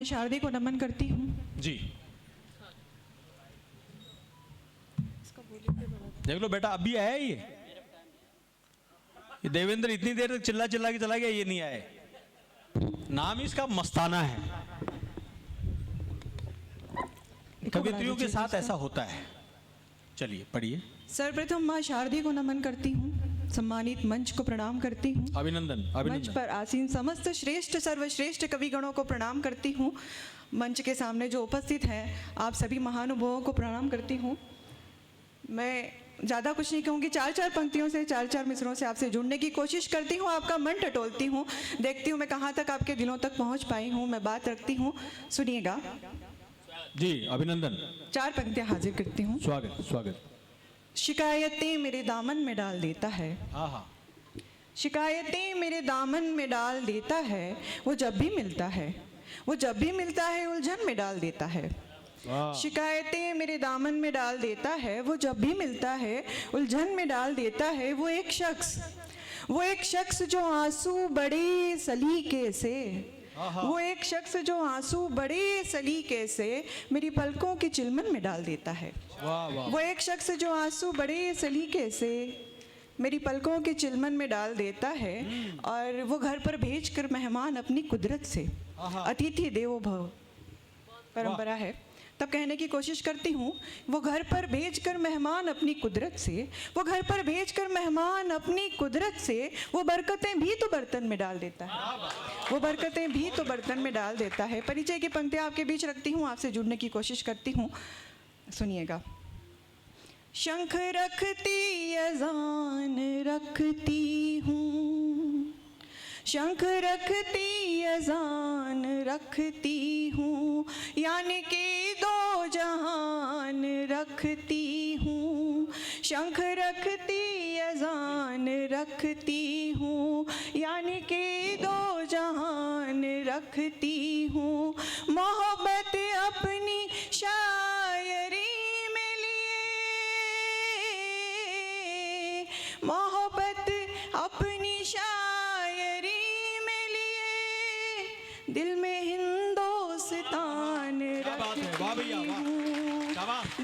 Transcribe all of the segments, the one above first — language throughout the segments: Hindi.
शारदे को नमन करती हूँ। जी देख लो बेटा, अभी आया ये देवेंद्र इतनी देर तक चिल्ला चिल्ला के चला गया, ये नहीं आए। नाम इसका मस्ताना है। कवित्रियों के साथ ऐसा होता है। चलिए पढ़िए। सर्वप्रथम माँ शारदे को नमन करती हूँ। सम्मानित मंच को प्रणाम करती हूँ। अभिनंदन मंच अभिनंदन। पर आसीन समस्त श्रेष्ठ सर्वश्रेष्ठ कविगणों को प्रणाम करती हूँ। मंच के सामने जो उपस्थित हैं आप सभी महानुभावों को प्रणाम करती हूँ। मैं ज़्यादा कुछ नहीं कहूँगी, चार चार पंक्तियों से, चार चार मिसरों से आपसे जुड़ने की कोशिश करती हूँ। आपका मन टटोलती हूँ, देखती हूँ मैं कहाँ तक आपके दिलों तक पहुँच पाई हूँ। मैं बात रखती हूँ, सुनिएगा। जी अभिनंदन। चार पंक्तियाँ हाजिर करती हूँ। स्वागत स्वागत। शिकायतें मेरे दामन में डाल देता है। हाँ हाँ। शिकायतें मेरे दामन में डाल देता है, वो जब भी मिलता है, वो जब भी मिलता है उलझन में डाल देता है। शिकायतें मेरे दामन में डाल देता है, वो जब भी मिलता है उलझन में डाल देता है। वो एक शख्स जो आंसू बड़े सलीके से, वो एक शख्स जो आंसू बड़े सलीके से मेरी पलकों की चिलमन में डाल देता है। वो एक शख्स जो आंसू बड़े सलीके से मेरी पलकों के चिलमन में डाल देता है। और वो घर पर भेजकर मेहमान अपनी कुदरत से, अतिथि देवो भव परंपरा है, तब कहने की कोशिश करती हूँ। वो घर पर भेजकर मेहमान अपनी कुदरत से, वो घर पर भेजकर मेहमान अपनी कुदरत से वो बरकतें भी तो बर्तन में डाल देता है, वो बरकतें भी तो बर्तन में डाल देता है। परिचय की पंक्तियाँ आपके बीच रखती हूँ, आपसे जुड़ने की कोशिश करती हूँ, सुनिएगा। शंख रखती अज़ान रखती हूँ, शंख रखती अज़ान रखती हूँ, यानी कि दो जहान रखती हूँ। शंख रखती अज़ान रखती हूँ, यानी कि दो जहान रखती हूँ। मोहब्बत अपनी शायरी में लिए, मोहब्बत अपनी शायरी दिल में हिंदोस्तान रखती हूँ,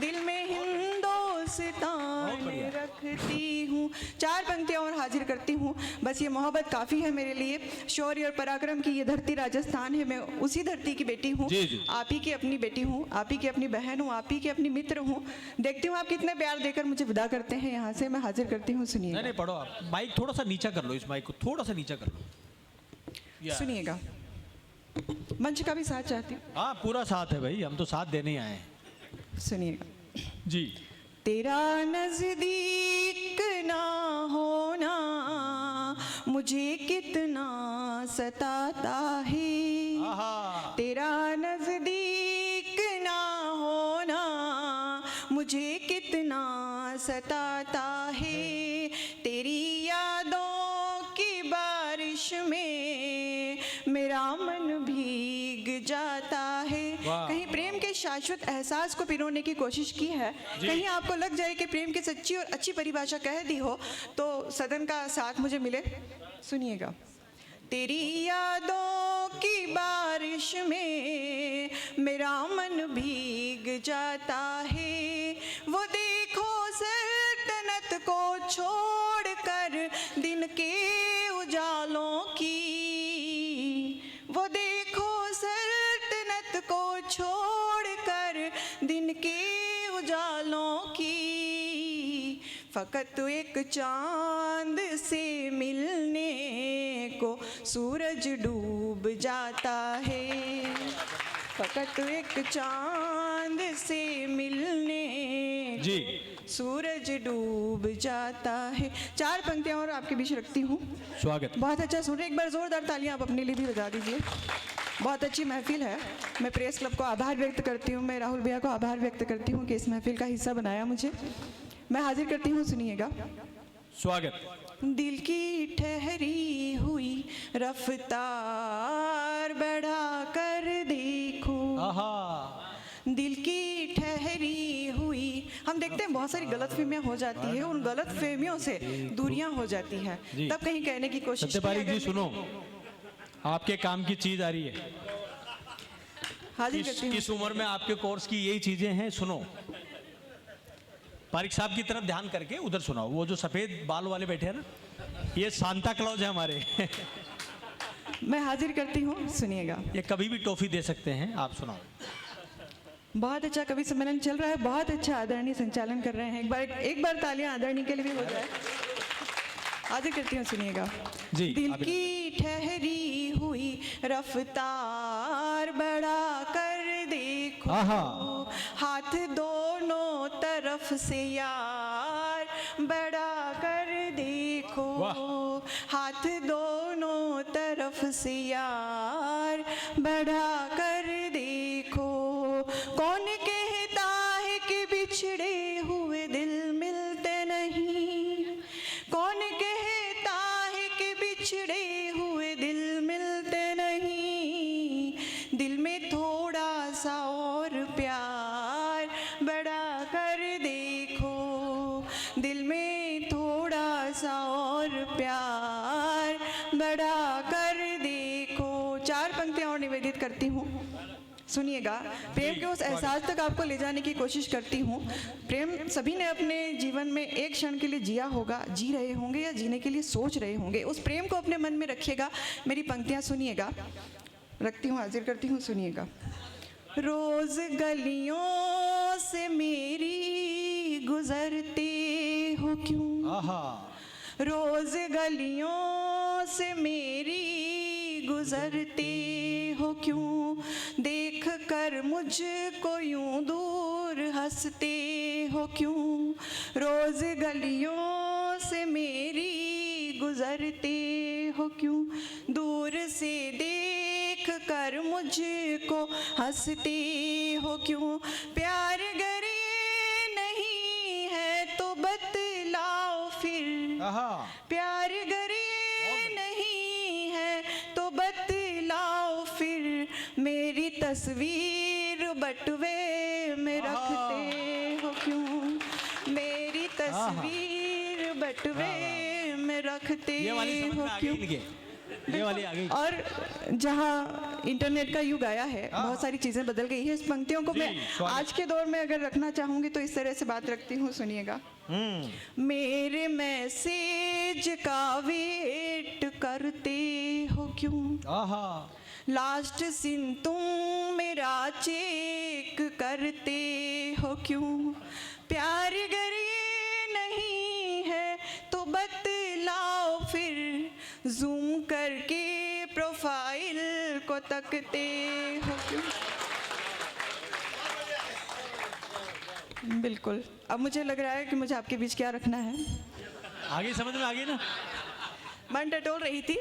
दिल में हिंदोस्तान रखती हूँ। चार पंक्तियाँ और हाजिर करती हूँ, बस ये मोहब्बत काफ़ी है मेरे लिए। शौर्य और पराक्रम की ये धरती राजस्थान है, मैं उसी धरती की बेटी हूँ। आप ही की अपनी बेटी हूँ, आप ही की अपनी बहन हूँ, आप ही की अपनी मित्र हूँ। देखती हूँ आप कितने प्यार देकर मुझे विदा करते हैं यहाँ से। मैं हाजिर करती हूँ, सुनिए। नहीं पढ़ो आप। माइक थोड़ा सा नीचा कर लो, इस माइक को थोड़ा सा नीचा कर लो। सुनिएगा, मंच का भी साथ चाहती हूँ। हाँ पूरा साथ है भाई, हम तो साथ देने ही आए हैं। सुनिएगा जी। तेरा नजदीक ना होना मुझे कितना सताता है, तेरा नजदीक ना होना मुझे कितना सताता है। तेरी यादों की बारिश में मेरा मन भीग जाता है। कहीं प्रेम के शाश्वत एहसास को पिरोने की कोशिश की है, कहीं आपको लग जाए कि प्रेम की सच्ची और अच्छी परिभाषा कह दी हो, तो सदन का साथ मुझे मिले, सुनिएगा। तेरी यादों की बारिश में मेरा मन भीग जाता है। वो देखो सल्तनत को छोड़कर दिन के उजालों की, वो देखो सल्तनत को छोड़कर दिन के उजालों की। फकत एक चांद से मिलने को सूरज डूब जाता है, फकत एक चांद से मिलने जी सूरज डूब जाता है। चार पंक्तियाँ और आपके बीच रखती हूँ। स्वागत। बहुत अच्छा सुन रहे, एक बार जोरदार तालियां आप अपने लिए भी बजा दीजिए। बहुत अच्छी महफिल है। मैं प्रेस क्लब को आभार व्यक्त करती हूँ, मैं राहुल भैया को आभार व्यक्त करती हूँ कि इस महफिल का हिस्सा बनाया मुझे। मैं हाजिर करती हूँ, सुनिएगा। स्वागत। दिल की ठहरी हुई रफ्तार बढ़ा कर देखो, दिल की ठहरी हुई। हम देखते हैं बहुत सारी गलतफहमियां हो जाती है, उन गलतफहमियों से दूरियां हो जाती है, तब कहीं कहने की कोशिश। सत्यपाल जी सुनो, आपके काम की चीज आ रही है। हाजिर करती हूँ। इस उम्र में आपके कोर्स की यही चीजें हैं, सुनो। पारिक साहब की तरफ ध्यान करके उधर सुनाओ। वो जो सफेद बाल वाले बैठे हैं ना, ये सांता क्लॉज है हमारे। मैं हाजिर करती हूँ, सुनिएगा। ये कभी भी टॉफी दे सकते हैं, आप सुनाओ। बहुत अच्छा कवि सम्मेलन चल रहा है, बहुत अच्छा आदरणीय संचालन कर रहे हैं। एक बार तालियां आदरणीय के लिए भी हो जाए। हाजिर करती हूँ, सुनिएगा। जी, दिल आप- की ठहरी हुई रफ्तार बढ़ा कर देखो, आहा। हाथ दोनों तरफ से यार बढ़ा कर देखो, वाह। हाथ दोनों तरफ से यार बढ़ा कर देखो। कौन कहता है कि बिछड़े हुए दिल मिलते नहीं, कौन कहता है कि बिछड़े हुए दिल मिलते नहीं, दिल में थोड़ा सा और प्यार बढ़ा कर देखो, दिल में थोड़ा सा और प्यार बढ़ा कर देखो। 4 पंक्तियां और निवेदित करती हूँ, सुनिएगा। प्रेम के उस एहसास तक आपको ले जाने की कोशिश करती हूँ। प्रेम सभी ने अपने जीवन में एक क्षण के लिए जिया होगा, जी रहे होंगे या जीने के लिए सोच रहे होंगे। उस प्रेम को अपने मन में रखिएगा। मेरी पंक्तियाँ सुनिएगा, रखती हूँ, हाजिर करती हूँ, सुनिएगा। रोज गलियों से मेरी गुजरते हो क्यों, आहा। रोज गलियों से मेरी गुजरते हो क्यों, देख कर मुझको यूं दूर हंसते हो क्यों, रोज गलियों से मेरी गुजरते हो क्यों, दूर से देख कर मुझको हंसते हो क्यों, प्यार गर ये नहीं है तो बतलाओ फिर, आहा। प्यार गर ये नहीं है तो बतलाओ फिर, मेरी तस्वीर बटुए में रखते हो क्यों, मेरी तस्वीर बटुए में रखते ये वाली समझ हो में आ गई क्यों। इनके, ये वाली आ गई। और जहाँ इंटरनेट का युग आया है, बहुत सारी चीज़ें बदल गई है। इस पंक्तियों को जी, मैं स्वागत। आज के दौर में अगर रखना चाहूँगी तो इस तरह से बात रखती हूँ, सुनिएगा। मेरे मैसेज का वेट करते हो क्यों, आहा। लास्ट सीन तुम मेरा चेक करते हो क्यों, प्यार गर ये नहीं है तो बतलाओ फिर, जूम करके प्रोफाइल को तकते हो क्यों। बिल्कुल, अब मुझे लग रहा है कि मुझे आपके बीच क्या रखना है। आगे समझ में आ गई ना। मन टटोल रही थी।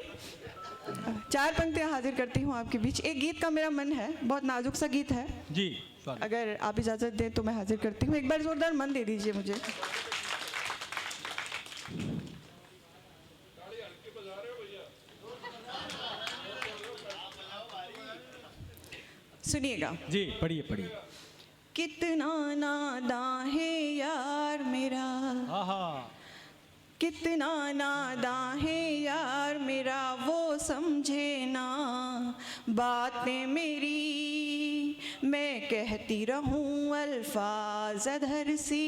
4 पंक्तियां हाजिर करती हूँ आपके बीच। एक गीत का मेरा मन है, बहुत नाजुक सा गीत है, जी, स्वागत। अगर आप इजाज़त दें तो मैं हाजिर करती हूँ। एक बार जोरदार मन दे दीजिए मुझे। सुनिएगा। जी, पढ़िए पढ़िए। कितना नादां है यार मेरा, आहा। कितना नादां है यार मेरा, वो समझे ना बातें मेरी, मैं कहती रहूं अल्फाज अधर सी,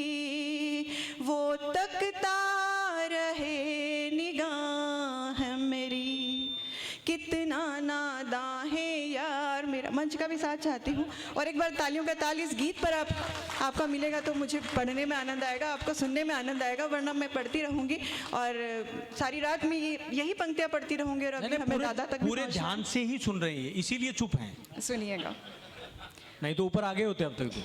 वो तकता रहे निगाह मेरी, कितना नादां है यार मेरा। मंच का भी साथ चाहती हूँ, और एक बार तालियों का ताल इस गीत पर आपका मिलेगा तो मुझे पढ़ने में आनंद आएगा, आपको सुनने में आनंद आएगा, वरना मैं पढ़ती रहूंगी और सारी रात में यही पंक्तियाँ पढ़ती रहूंगी और अभी हमें दादा तक भी पूरे पहुंचना ध्यान से ही सुन रही है, इसीलिए चुप हैं। है। सुनिएगा। नहीं तो ऊपर आगे होते अब तक तो।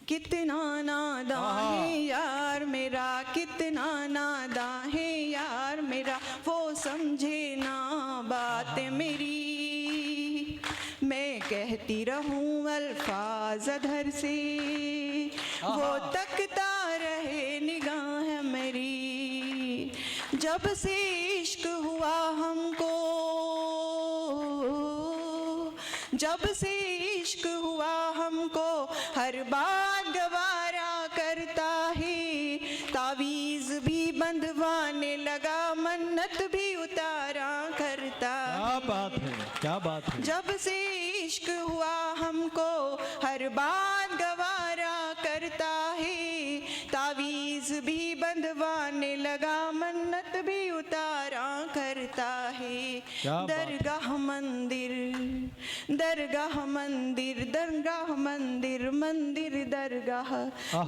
कितना नादां है यार मेरा, कितना नादां है यार मेरा, वो समझे ना बात मेरी, मैं कहती रहूं अल्फाज अधर से, वो तकता रहे निगाह मेरी, जब से इश्क हुआ हमको, जब से इश्क हुआ हमको, हर बात गवारा करता है, तावीज़ भी बंधवाने लगा, मन्नत भी उतारा करता। क्या बात है, क्या बात है। जब से इश्क इश्क हुआ हमको हर बात गवारा करता है, तावीज़ भी बंधवाने लगा मन्नत भी उतारा करता है। क्या बात। दरगाह मंदिर दरगाह मंदिर दरगाह मंदिर मंदिर दरगाह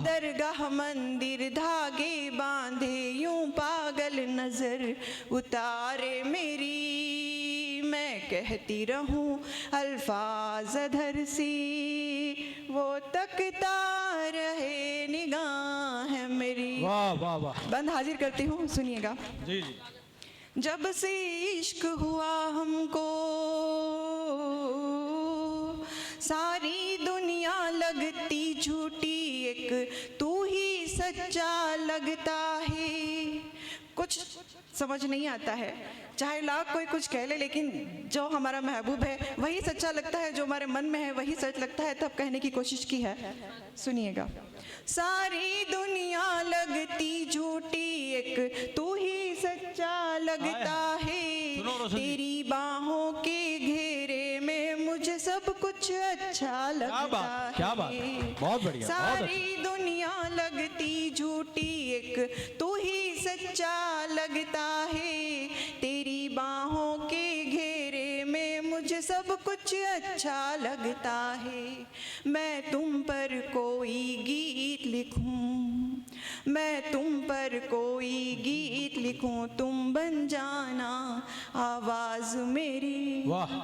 दरगाह मंदिर, धागे बांधे यूं पागल नजर उतारे मेरी, मैं कहती रहूं अल्फाज अधर सी, वो तकता रहे निगाह है मेरी। वाह वाह वाह। बंद हाजिर करती हूँ, सुनिएगा। जी जी। जब से इश्क हुआ हमको सारी दुनिया लगती झूठी, एक तू ही सच्चा लगता है। कुछ समझ नहीं आता है, चाहे लाख कोई कुछ कह ले, लेकिन जो हमारा महबूब है वही सच्चा लगता है, जो हमारे मन में है वही सच लगता है। तब कहने की कोशिश की है, सुनिएगा। सारी दुनिया लगती झूठी, एक तू ही सच्चा लगता है, तेरी बाहों के घेरे में मुझे सब कुछ अच्छा लगता है। क्या बात, बहुत बढ़िया। सारी दुनिया लगती झूठी, एक तू ही सच्चा लगता है, तेरी बाहों के घेरे में मुझे सब कुछ अच्छा लगता है। मैं तुम पर कोई गीत लिखूं, मैं तुम पर कोई गीत लिखूं, तुम बन जाना आवाज मेरी। वाह।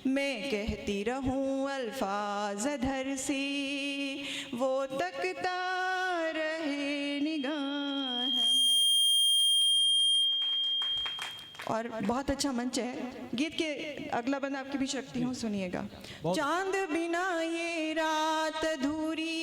मैं कहती रहूं अल्फाज अधर से, वो तकता रहे निगाह मेरी। और बहुत अच्छा मंच है। गीत के अगला बंद आपके बीच रखती हूँ, सुनिएगा। चांद बिना ये रात अधूरी,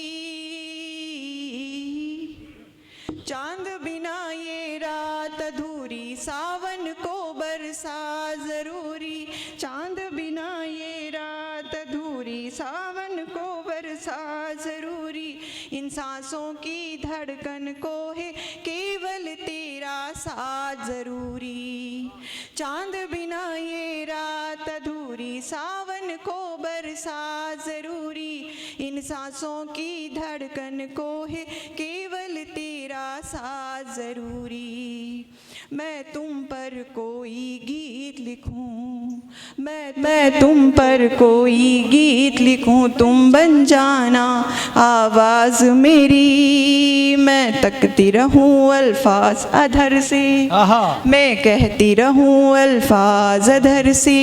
चांद बिना ये रात अधूरी, सावन को बरसा जरूरी। चांद बिना ये रात अधूरी, सावन को बरसा जरूरी। इन सांसों की धड़कन को है केवल तेरा साथ जरूरी। चांद बिना ये रात अधूरी, सावन को बरसा जरूरी। इन सांसों की धड़कन को है केवल तेरा साथ जरूरी। मैं तुम पर कोई गीत लिखूं, मैं तुम पर कोई गीत लिखूं, तुम बन जाना आवाज मेरी। मैं तकती रहूं अल्फाज अधर से, मैं कहती रहूं अल्फाज अधर से,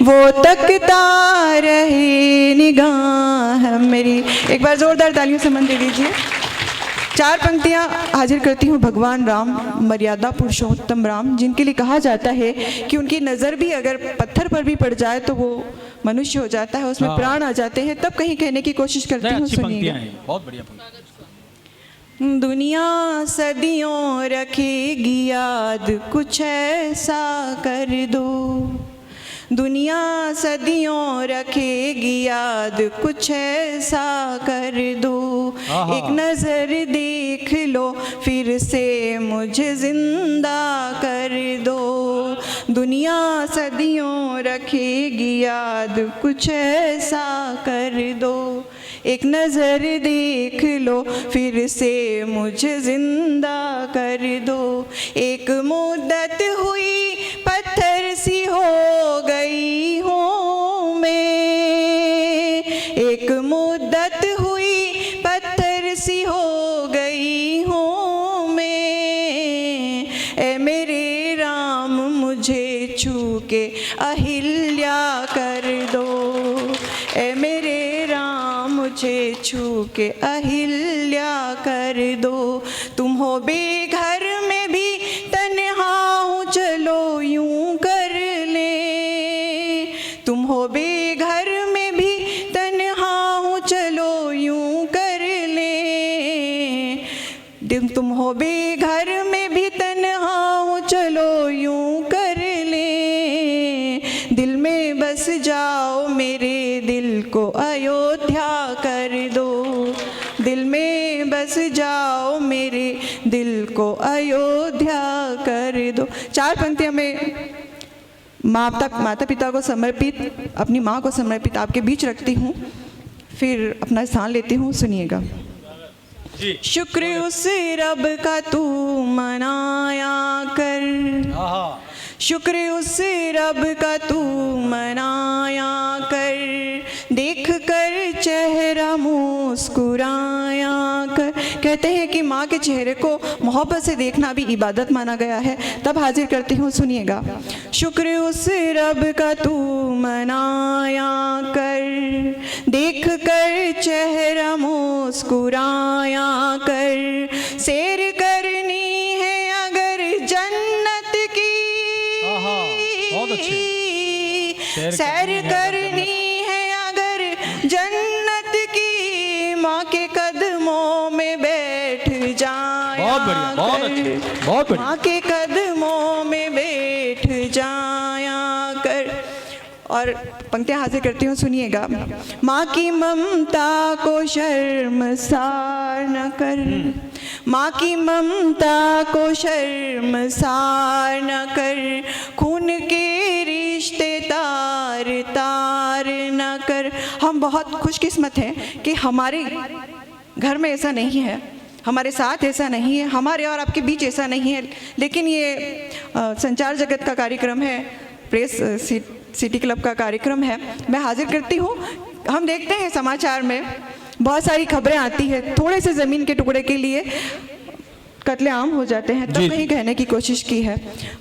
वो तकता रहे निगाह मेरी। एक बार जोरदार तालियों से मन दे दीजिए। 4 पंक्तियां हाजिर करती हूँ। भगवान राम, मर्यादा पुरुषोत्तम राम, जिनके लिए कहा जाता है कि उनकी नज़र भी अगर पत्थर पर भी पड़ जाए तो वो मनुष्य हो जाता है, उसमें प्राण आ जाते हैं। तब कहीं कहने की कोशिश करती हूँ, सुनिएगा। बहुत बढ़िया। दुनिया सदियों रखेगी याद, कुछ ऐसा कर दो। दुनिया सदियों रखेगी याद, कुछ ऐसा कर दो। एक नज़र देख लो फिर से मुझे जिंदा कर दो। दुनिया सदियों रखेगी याद, कुछ ऐसा कर दो। एक नज़र देख लो फिर से मुझे जिंदा कर दो। एक मुद्दत हुई पत्थर सी हो गई हूँ मैं, एक मुद्दत हुई पत्थर सी हो गई हूँ मैं। ए मेरे राम मुझे छू के अहिल्या कर दो। ए मेरे राम मुझे छू के अहिल्या कर दो। तुम हो बेघर में भी तन्हा हूँ, चलो यूं कर ले। तुम हो बेघर में भी तन्हा हूँ, चलो यूं कर ले। तुम हो बेघर में भी तन्हा हूँ, चलो यूं कर ले। दिल में बस जाओ, मेरे दिल को अयोध्या कर दो। दिल में बस जाओ, मेरे दिल को अयोध्या कर दो। 4 पंक्तियां में माता पिता को समर्पित, अपनी माँ को समर्पित आपके बीच रखती हूँ, फिर अपना स्थान लेती हूँ। सुनिएगा। शुक्र उस रब का तू मनाया कर, शुक्र उस रब का तू मनाया कर, देख कर चेहरा मुस्कुराया कर। कहते हैं कि माँ के चेहरे को मोहब्बत से देखना भी इबादत माना गया है। तब हाजिर करती हूँ, सुनिएगा। शुक्र उस रब का तू मनाया कर, देख कर चेहरा मुस्कुराया कर, सैर करनी है अगर जन्नत की, बहुत अच्छे। सैर करनी है अगर जन्नत की, माँ के कदमों में बैठ जाया। बहुत बढ़िया, बहुत अच्छे, बहुत बढ़िया। माँ के कदमों में बैठ जाया कर। और पंक्तियाँ हाजिर करती हूँ, सुनिएगा। माँ की ममता को शर्मसार न कर, माँ की ममता को शर्मसार न कर, खून के रिश्ते तार तार न कर। हम बहुत खुशकिस्मत हैं कि हमारे घर में ऐसा नहीं है, हमारे साथ ऐसा नहीं है, हमारे और आपके बीच ऐसा नहीं है। लेकिन ये संचार जगत का कार्यक्रम है, प्रेस सिटी क्लब का कार्यक्रम है, मैं हाजिर करती हूँ। हम देखते हैं समाचार में बहुत सारी खबरें आती है, थोड़े से ज़मीन के टुकड़े के लिए कत्लेआम हो जाते हैं, तब कहीं कहने की कोशिश की है।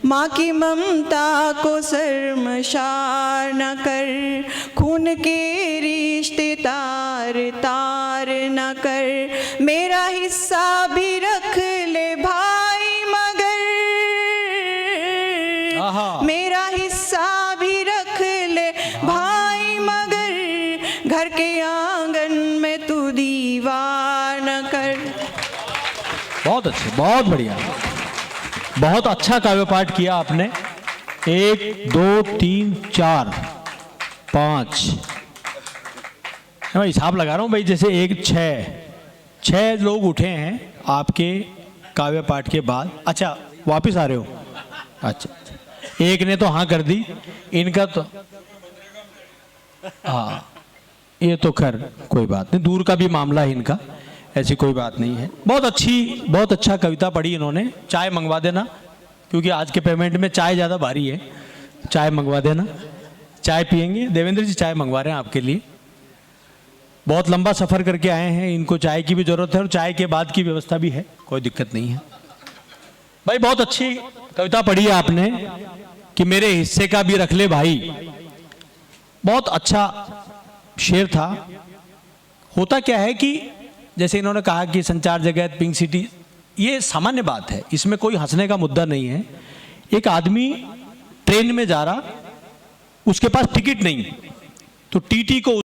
माँ की ममता को शर्मसार न कर, खून के रिश्ते तार तार न कर, मेरा हिस्सा भी रख ले भाई मगर, मेरा हिस्सा भी रख ले भाई मगर, घर के आंगन में तू दीवार न कर। बहुत अच्छे, बहुत बढ़िया, बहुत अच्छा काव्य पाठ किया आपने। 1 2 3 4 5, मैं हिसाब लगा रहा हूँ भाई, जैसे 1 6 लोग उठे हैं आपके काव्य पाठ के बाद। अच्छा, वापस आ रहे हो? अच्छा, एक ने तो हाँ कर दी, इनका तो हाँ, ये तो खैर कोई बात नहीं, दूर का भी मामला है इनका, ऐसी कोई बात नहीं है। बहुत अच्छी, बहुत अच्छा कविता पढ़ी इन्होंने। चाय मंगवा देना, क्योंकि आज के पेमेंट में चाय ज़्यादा भारी है, चाय मंगवा देना, चाय पियेंगे। देवेंद्र जी चाय मंगवा रहे हैं आपके लिए, बहुत लंबा सफ़र करके आए हैं, इनको चाय की भी ज़रूरत है और चाय के बाद की व्यवस्था भी है, कोई दिक्कत नहीं है। भाई बहुत अच्छी कविता पढ़ी है आपने कि मेरे हिस्से का भी रख ले भाई, बहुत अच्छा शेर था। होता क्या है कि जैसे इन्होंने कहा कि संचार जगत, पिंक सिटी, ये सामान्य बात है, इसमें कोई हंसने का मुद्दा नहीं है। एक आदमी ट्रेन में जा रहा, उसके पास टिकट नहीं, तो टीटी को